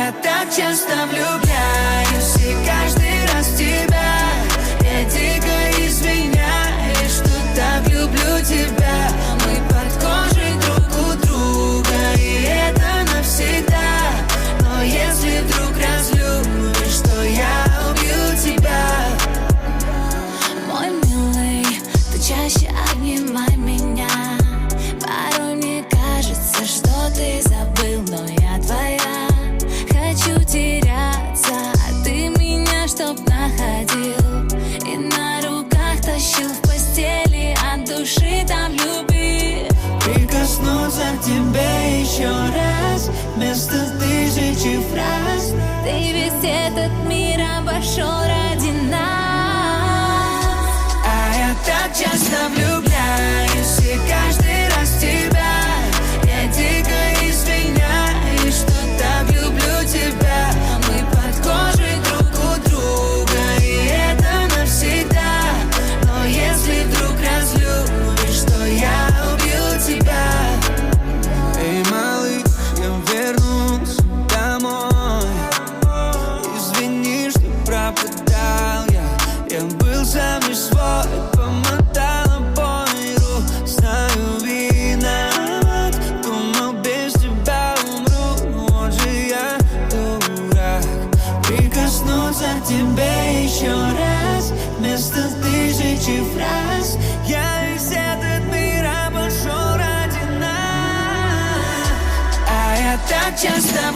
я так часто влюбляюсь, и каждый раз в тебя. Я дико извиняюсь, что так люблю тебя. Мы под кожей друг у друга, и это навсегда. Но если вдруг разлюбишь, то я убью тебя. Мой милый, ты чаще обнимай меня. Порой мне кажется, что ты забыл, но я твоя. Хочу теряться, а ты меня чтоб находил. И на руках тащил в постели, от души там любви. Прикоснуться к тебе еще раз, вместо тысячи фраз. Ты весь этот мир обошел ради нас. А я так часто влюбляюсь, и каждый раз в тебя. Я дико извиняюсь, что так люблю тебя. Мы под кожей друг у друга, и это навсегда. Но если вдруг разлюбишь, то я убью тебя. Эй, малыш, я вернусь домой. Извини, что пропадал я был сам не свой. Помотала по миру, знаю, виноват. Думал, без тебя умру, вот же я дурак. Прикоснуться к тебе еще раз, вместо тысячи фраз. Я весь этот мир обошел ради нас. А я так часто